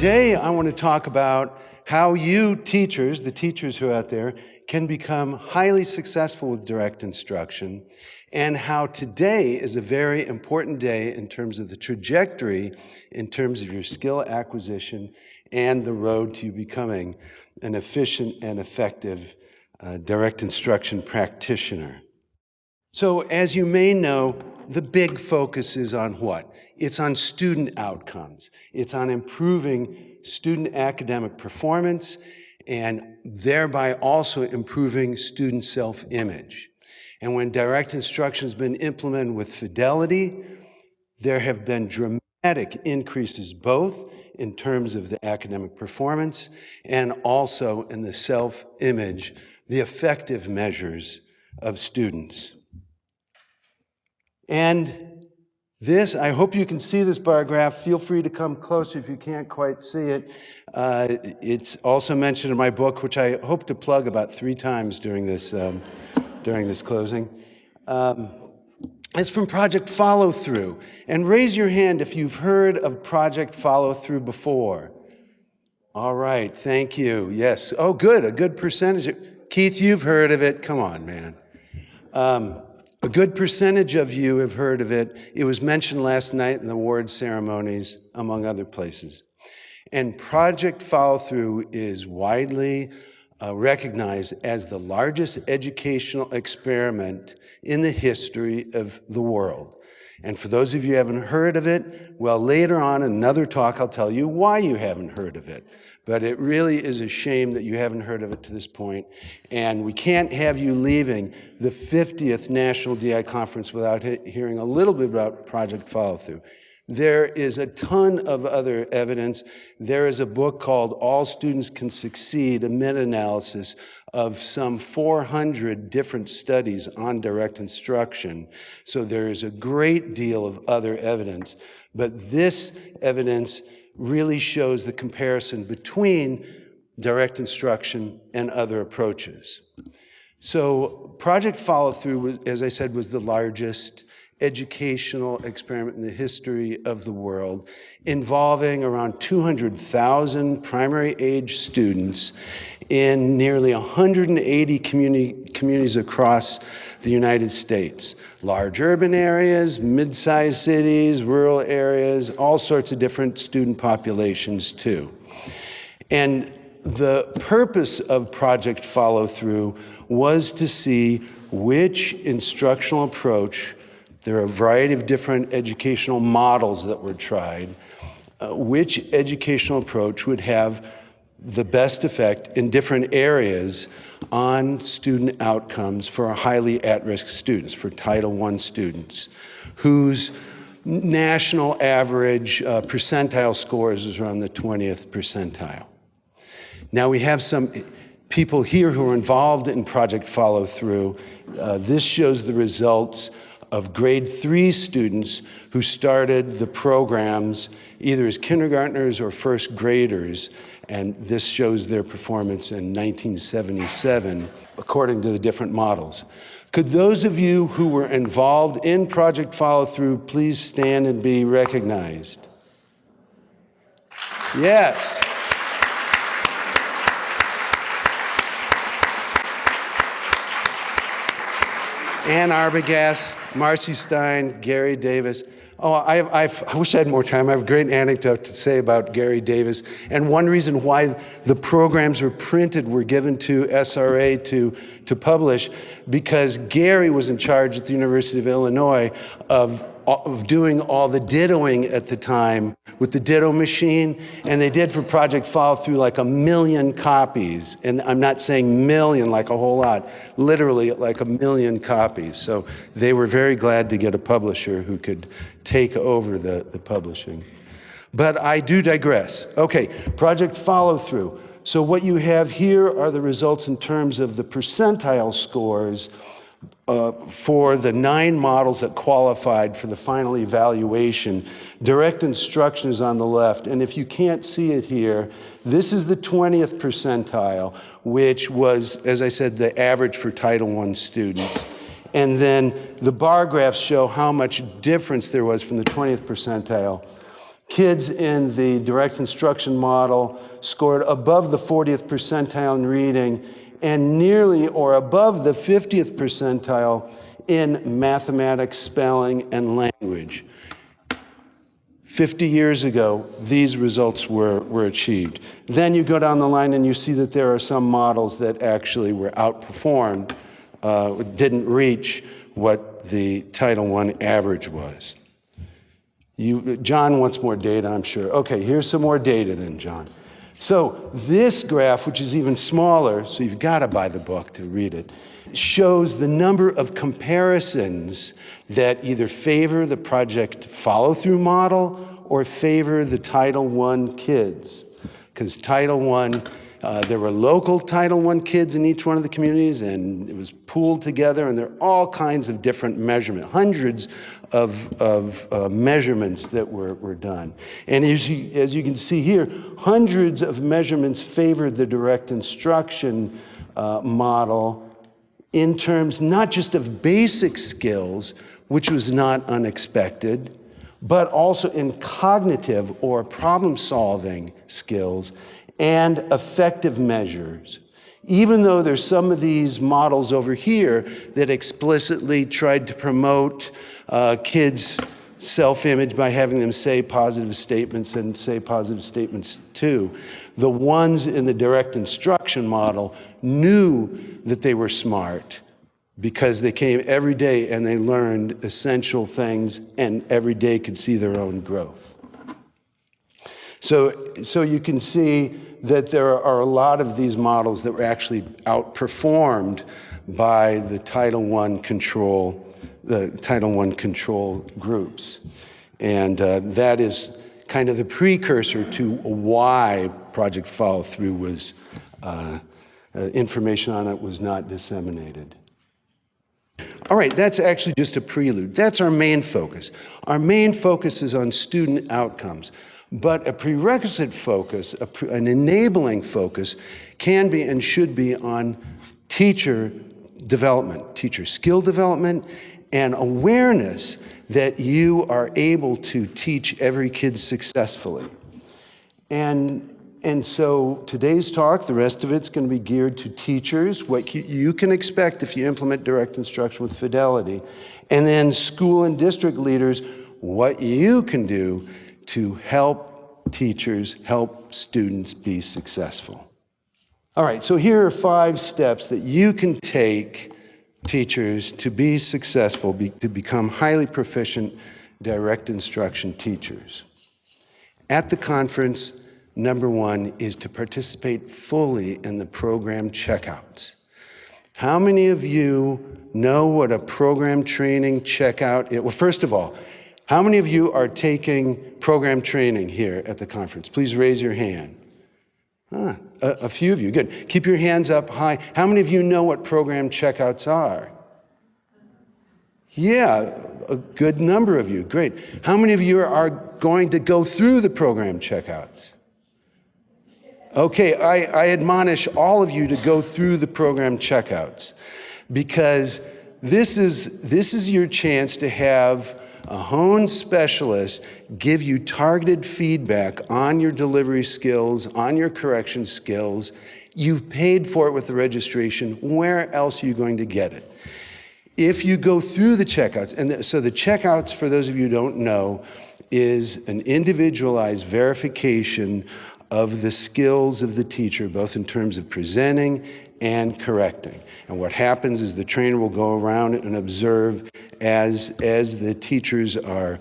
today I want to talk about how you teachers, the teachers who are out there, can become highly successful with direct instruction, and how today is a very important day in terms of the trajectory, in terms of your skill acquisition and the road to becoming an efficient and effective direct instruction practitioner. So as you may know, the big focus is on what? It's on student outcomes. It's on improving student academic performance and thereby also improving student self-image. And when direct instruction has been implemented with fidelity, there have been dramatic increases both in terms of the academic performance and also in the self-image, the effective measures of students. And this, I hope you can see this bar graph. Feel free to come closer if you can't quite see it. It's also mentioned in my book, which I hope to plug about 3 times during this closing. It's from Project Follow Through. And raise your hand if you've heard of Project Follow Through before. All right, thank you. Yes. Oh, good, a good percentage. Keith, you've heard of it. Come on, man. A good percentage of you have heard of it. It was mentioned last night in the award ceremonies, among other places. And Project Follow Through is widely recognized as the largest educational experiment in the history of the world. And for those of you who haven't heard of it, well, later on in another talk, I'll tell you why you haven't heard of it. But it really is a shame that you haven't heard of it to this point. And we can't have you leaving the 50th National DI Conference without hearing a little bit about Project Follow Through. There is a ton of other evidence. There is a book called All Students Can Succeed, a meta-analysis of some 400 different studies on direct instruction. So there is a great deal of other evidence. But this evidence really shows the comparison between direct instruction and other approaches. So Project Follow Through, as I said, was the largest educational experiment in the history of the world, involving around 200,000 primary age students in nearly 180 communities across the United States. Large urban areas, mid-sized cities, rural areas, all sorts of different student populations too. And the purpose of Project Follow Through was to see which instructional approach, there are a variety of different educational models that were tried, which educational approach would have the best effect in different areas on student outcomes for highly at-risk students, for Title I students, whose national average percentile scores is around the 20th percentile. Now we have some people here who are involved in Project Follow Through. This shows the results of grade 3 students who started the programs either as kindergartners or first graders, and this shows their performance in 1977 according to the different models. Could those of you who were involved in Project Follow Through please stand and be recognized? Yes. Ann Arbogast, Marcy Stein, Gary Davis. Oh, I wish I had more time. I have a great anecdote to say about Gary Davis. And one reason why the programs were printed were given to SRA to publish, because Gary was in charge at the University of Illinois of doing all the dittoing at the time with the ditto machine, and they did for Project Follow Through like 1 million copies. And I'm not saying million like a whole lot, literally like 1 million copies. So they were very glad to get a publisher who could take over the publishing. But I do digress. Okay, Project Follow Through. So what you have here are the results in terms of the percentile scores for the 9 models that qualified for the final evaluation. Direct instruction is on the left, and if you can't see it here, this is the 20th percentile, which was, as I said, the average for Title I students. And then the bar graphs show how much difference there was from the 20th percentile. Kids in the direct instruction model scored above the 40th percentile in reading and nearly or above the 50th percentile in mathematics, spelling, and language. 50 years ago, these results were achieved. Then you go down the line and you see that there are some models that actually were outperformed, didn't reach what the Title I average was. John wants more data, I'm sure. Okay, here's some more data then, John. So this graph, which is even smaller, so you've got to buy the book to read it, shows the number of comparisons that either favor the Project Follow-Through model or favor the Title I kids. Because Title I, there were local Title I kids in each one of the communities, and it was pooled together, and there are all kinds of different measurements, hundreds of measurements that were done. And as you can see here, hundreds of measurements favored the direct instruction model in terms not just of basic skills, which was not unexpected, but also in cognitive or problem-solving skills and effective measures. Even though there's some of these models over here that explicitly tried to promote kids' self-image by having them say positive statements and say positive statements too, the ones in the direct instruction model knew that they were smart because they came every day and they learned essential things and every day could see their own growth. So you can see that there are a lot of these models that were actually outperformed by the Title I control groups. And that is kind of the precursor to why Project Follow-Through was, information on it was not disseminated. All right, that's actually just a prelude. That's our main focus. Our main focus is on student outcomes. But a prerequisite focus, an enabling focus, can be and should be on teacher development, teacher skill development, and awareness that you are able to teach every kid successfully. And so today's talk, the rest of it's going to be geared to teachers, what you can expect if you implement direct instruction with fidelity, and then school and district leaders, what you can do to help teachers, help students be successful. All right, so here are 5 steps that you can take, teachers, to be successful, to become highly proficient direct instruction teachers. At the conference, number 1 is to participate fully in the program checkouts. How many of you know what a program training checkout is? Well, first of all, how many of you are taking program training here at the conference? Please raise your hand. A few of you, good. Keep your hands up high. How many of you know what program checkouts are? Yeah, a good number of you, great. How many of you are going to go through the program checkouts? Okay, I admonish all of you to go through the program checkouts because this is your chance to have a HONE specialist give you targeted feedback on your delivery skills, on your correction skills. You've paid for it with the registration. Where else are you going to get it? If you go through the checkouts, and so the checkouts, for those of you who don't know, is an individualized verification of the skills of the teacher, both in terms of presenting and correcting. And what happens is the trainer will go around and observe as the teachers are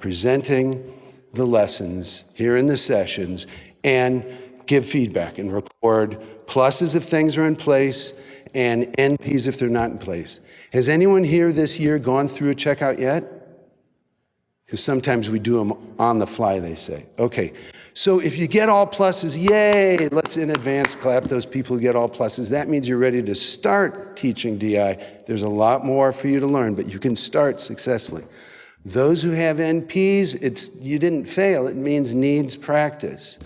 presenting the lessons here in the sessions and give feedback and record pluses if things are in place and NPs if they're not in place. Has anyone here this year gone through a checkout yet? Because sometimes we do them on the fly, they say. Okay, so if you get all pluses, yay, let's in advance clap those people who get all pluses. That means you're ready to start teaching DI. There's a lot more for you to learn, but you can start successfully. Those who have NPs, you didn't fail. It means needs practice.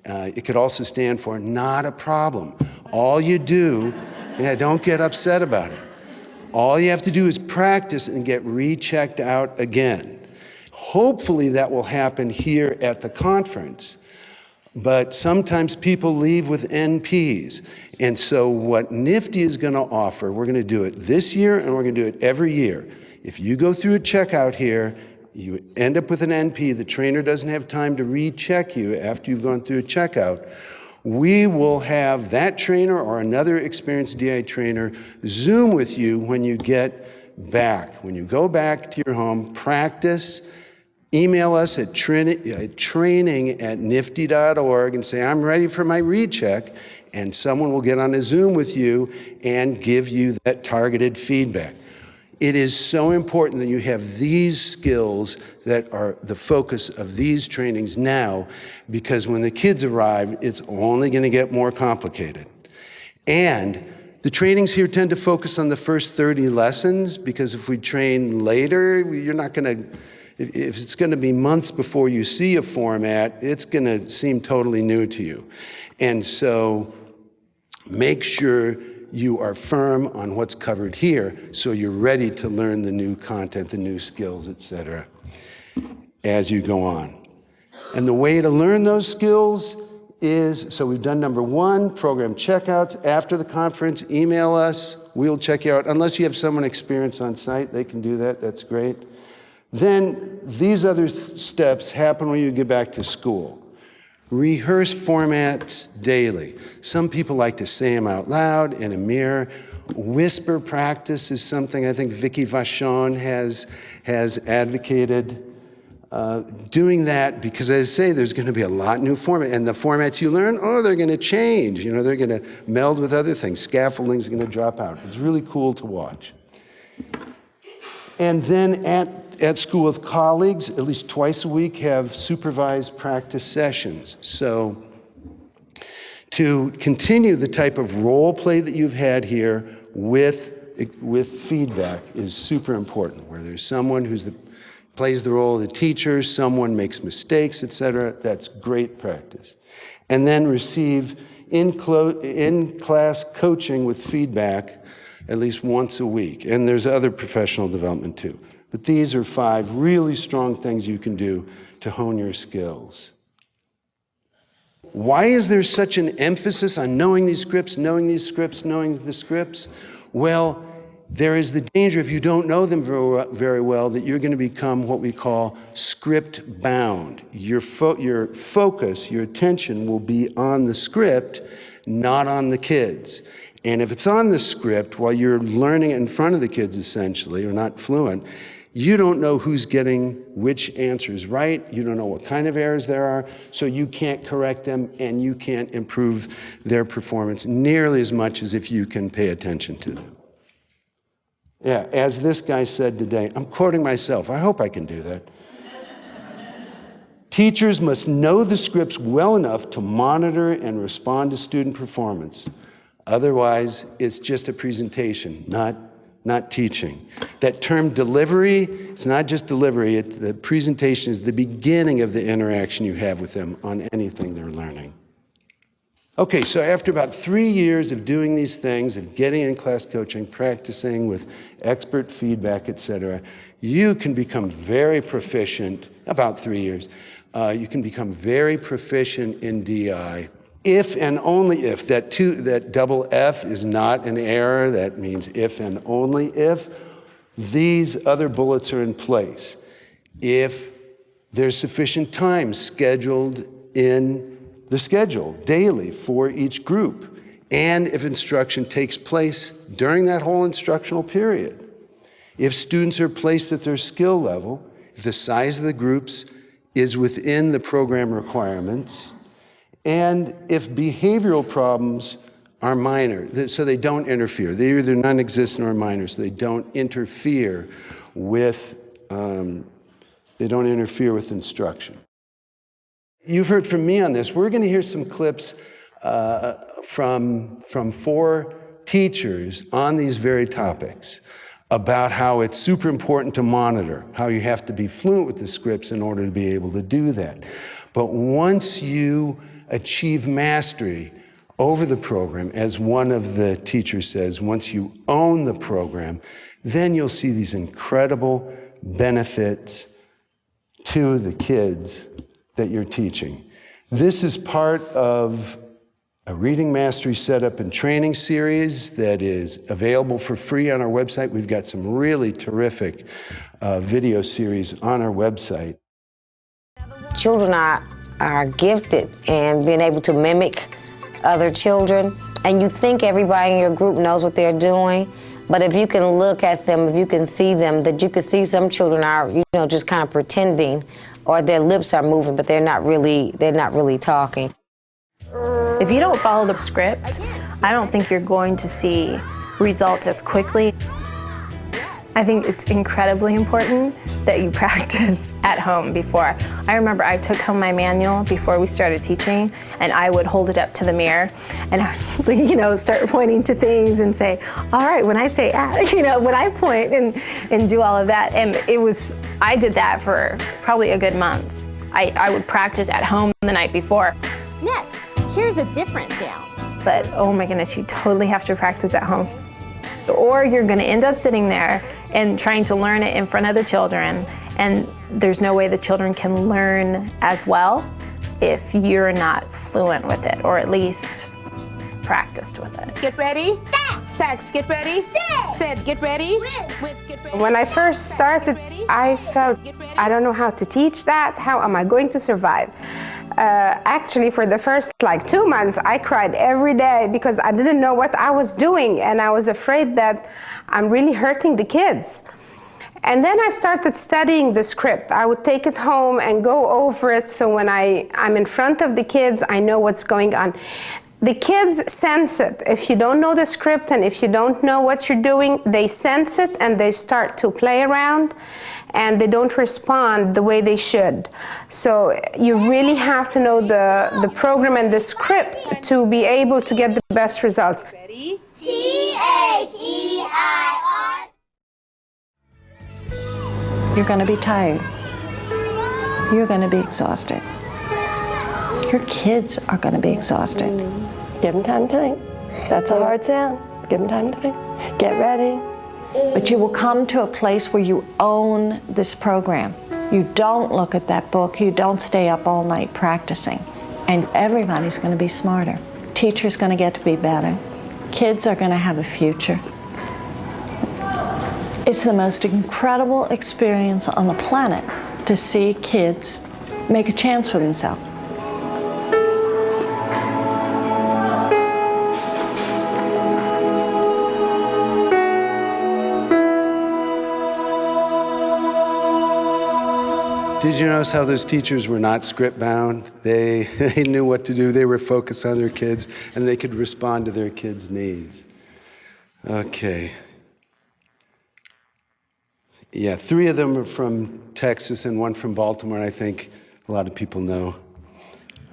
It could also stand for not a problem. All you do, don't get upset about it. All you have to do is practice and get rechecked out again. Hopefully that will happen here at the conference. But sometimes people leave with NPs. And so what NIFTY is going to offer, we're going to do it this year and we're going to do it every year. If you go through a checkout here, you end up with an NP, the trainer doesn't have time to recheck you after you've gone through a checkout, we will have that trainer or another experienced DI trainer Zoom with you when you get back. When you go back to your home, practice, email us at training@nifty.org and say, I'm ready for my recheck, and someone will get on a Zoom with you and give you that targeted feedback. It is so important that you have these skills that are the focus of these trainings now, because when the kids arrive, it's only going to get more complicated. And the trainings here tend to focus on the first 30 lessons, because if we train later, you're not going to, if it's going to be months before you see a format, it's going to seem totally new to you. And so make sure you are firm on what's covered here so you're ready to learn the new content, the new skills, etc., as you go on. And the way to learn those skills is, so we've done number 1, program checkouts. After the conference, email us. We'll check you out. Unless you have someone experienced on site, they can do that. That's great. Then these other steps happen when you get back to school. Rehearse formats daily. Some people like to say them out loud in a mirror. Whisper practice is something I think Vicky Vachon has advocated. Doing that because, as I say, there's going to be a lot new format, and the formats you learn, they're going to change. You know, they're going to meld with other things. Scaffolding's going to drop out. It's really cool to watch. And then at school with colleagues, at least twice a week, have supervised practice sessions. So to continue the type of role play that you've had here with feedback is super important, where there's someone plays the role of the teacher, someone makes mistakes, etc. That's great practice. And then receive in-class coaching with feedback at least once a week. And there's other professional development too. But these are 5 really strong things you can do to hone your skills. Why is there such an emphasis on knowing these scripts, knowing these scripts, knowing the scripts? Well, there is the danger, if you don't know them very well, that you're going to become what we call script bound. Your focus, your attention will be on the script, not on the kids. And if it's on the script while you're learning it in front of the kids, essentially, or not fluent, you don't know who's getting which answers right. You don't know what kind of errors there are, so you can't correct them, and you can't improve their performance nearly as much as if you can pay attention to them. Yeah, as this guy said today, I'm quoting myself. I hope I can do that. Teachers must know the scripts well enough to monitor and respond to student performance. Otherwise, it's just a presentation, not teaching. That term delivery, it's not just delivery, the presentation is the beginning of the interaction you have with them on anything they're learning. Okay, so after about 3 years of doing these things, of getting in-class coaching, practicing with expert feedback, etc., you can become very proficient, about 3 years, you can become very proficient in DI. If and only if, that double F is not an error, that means if and only if, these other bullets are in place. If there's sufficient time scheduled in the schedule daily for each group, and if instruction takes place during that whole instructional period. If students are placed at their skill level, if the size of the groups is within the program requirements, and if behavioral problems are minor, so they don't interfere. They're either non-existent or minor, so they don't interfere with instruction. You've heard from me on this. We're going to hear some clips from 4 teachers on these very topics about how it's super important to monitor, how you have to be fluent with the scripts in order to be able to do that. But once you achieve mastery over the program, as one of the teachers says, once you own the program, then you'll see these incredible benefits to the kids that you're teaching. This is part of a Reading Mastery Setup and Training series that is available for free on our website. We've got some really terrific video series on our website. Children are gifted in being able to mimic other children, and you think everybody in your group knows what they're doing, but if you can look at them, if you can see them, that you can see some children are, just kind of pretending, or their lips are moving, but they're not really talking. If you don't follow the script, I don't think you're going to see results as quickly. I think it's incredibly important that you practice at home before. I remember I took home my manual before we started teaching, and I would hold it up to the mirror and I would, start pointing to things and say, all right, when I say, when I point and do all of that. And I did that for probably a good month. I would practice at home the night before. Next, here's a different sound. But oh my goodness, you totally have to practice at home. Or you're going to end up sitting there and trying to learn it in front of the children, and there's no way the children can learn as well if you're not fluent with it, or at least practiced with it. Get ready. Set. Sex. Get ready. Sit. Sit. Get ready. With. Get ready. When I first started, I felt, I don't know how to teach that. How am I going to survive? Actually, for the first 2 months, I cried every day because I didn't know what I was doing, and I was afraid that I'm really hurting the kids. And then I started studying the script. I would take it home and go over it, so when I'm in front of the kids, I know what's going on. The kids sense it. If you don't know the script and if you don't know what you're doing, they sense it and they start to play around, and they don't respond the way they should. So you really have to know the program and the script to be able to get the best results. Ready? T-H-E-I-R. You're going to be tired. You're going to be exhausted. Your kids are going to be exhausted. Give them time to think. That's a hard sound. Give them time to think. Get ready. But you will come to a place where you own this program. You don't look at that book. You don't stay up all night practicing. And everybody's going to be smarter. Teachers going to get to be better. Kids are going to have a future. It's the most incredible experience on the planet to see kids make a chance for themselves. Did you notice how those teachers were not script bound? They knew what to do. They were focused on their kids, and they could respond to their kids' needs. Okay. Yeah, 3 of them are from Texas and 1 from Baltimore. I think a lot of people know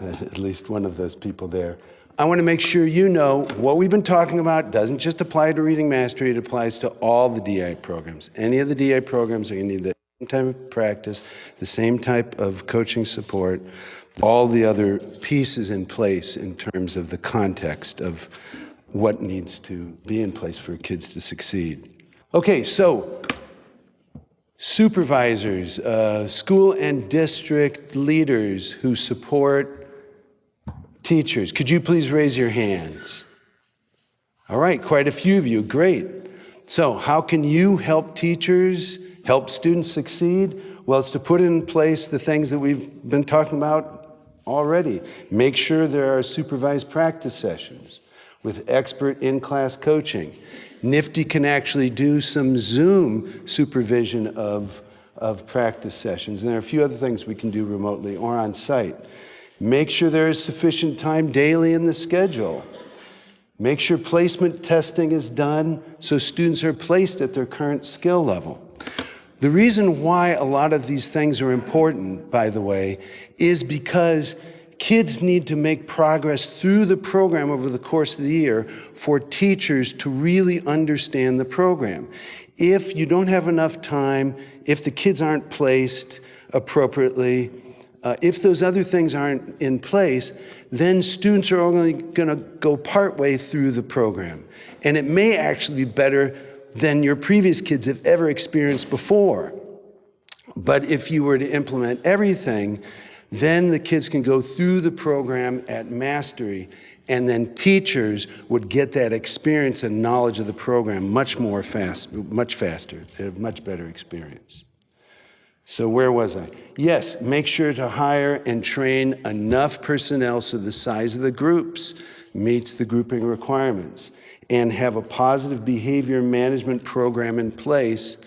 at least one of those people there. I want to make sure you know what we've been talking about doesn't just apply to Reading Mastery, it applies to all the DI programs. Any of the DI programs are going to need the same type of practice, the same type of coaching support, all the other pieces in place in terms of the context of what needs to be in place for kids to succeed. Okay, so supervisors, school and district leaders who support teachers, could you please raise your hands? All right, quite a few of you, great. So how can you help teachers, help students succeed? Well, it's to put in place the things that we've been talking about already. Make sure there are supervised practice sessions with expert in-class coaching. NIFTY can actually do some Zoom supervision of practice sessions. And there are a few other things we can do remotely or on site. Make sure there is sufficient time daily in the schedule. Make sure placement testing is done so students are placed at their current skill level. The reason why a lot of these things are important, by the way, is because kids need to make progress through the program over the course of the year for teachers to really understand the program. If you don't have enough time, if the kids aren't placed appropriately, if those other things aren't in place, then students are only going to go partway through the program. And it may actually be better than your previous kids have ever experienced before. But if you were to implement everything, then the kids can go through the program at mastery, and then teachers would get that experience and knowledge of the program much faster, a much better experience. So where was I? Yes, make sure to hire and train enough personnel so the size of the groups meets the grouping requirements, and have a positive behavior management program in place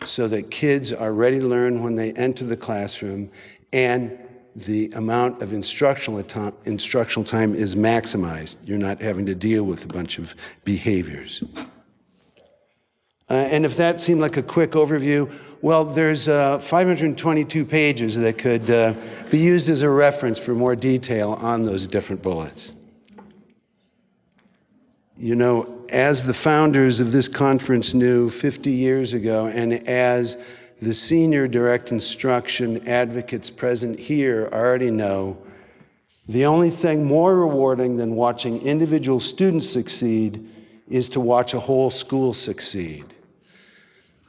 so that kids are ready to learn when they enter the classroom, and the amount of instructional time is maximized. You're not having to deal with a bunch of behaviors. And if that seemed like a quick overview, well, there's 522 pages that could be used as a reference for more detail on those different bullets. You know, as the founders of this conference knew 50 years ago, and as the senior direct instruction advocates present here already know, the only thing more rewarding than watching individual students succeed is to watch a whole school succeed.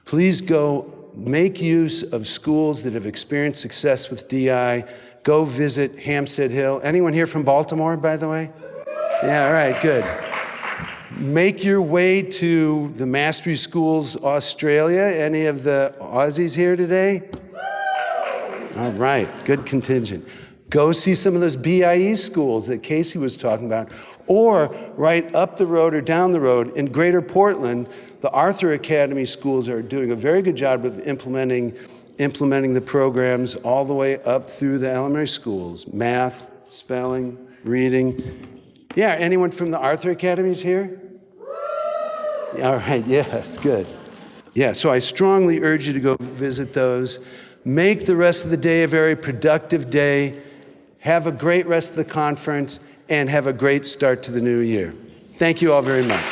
Please go make use of schools that have experienced success with DI. Go visit Hampstead Hill. Anyone here from Baltimore, by the way? Yeah, all right, good. Make your way to the Mastery Schools Australia. Any of the Aussies here today? All right, good contingent. Go see some of those BIE schools that Casey was talking about. Or right up the road or down the road in Greater Portland, the Arthur Academy schools are doing a very good job of implementing the programs all the way up through the elementary schools. Math, spelling, reading. Yeah, anyone from the Arthur Academies here? All right, yes, good. Yeah, so I strongly urge you to go visit those. Make the rest of the day a very productive day. Have a great rest of the conference, and have a great start to the new year. Thank you all very much.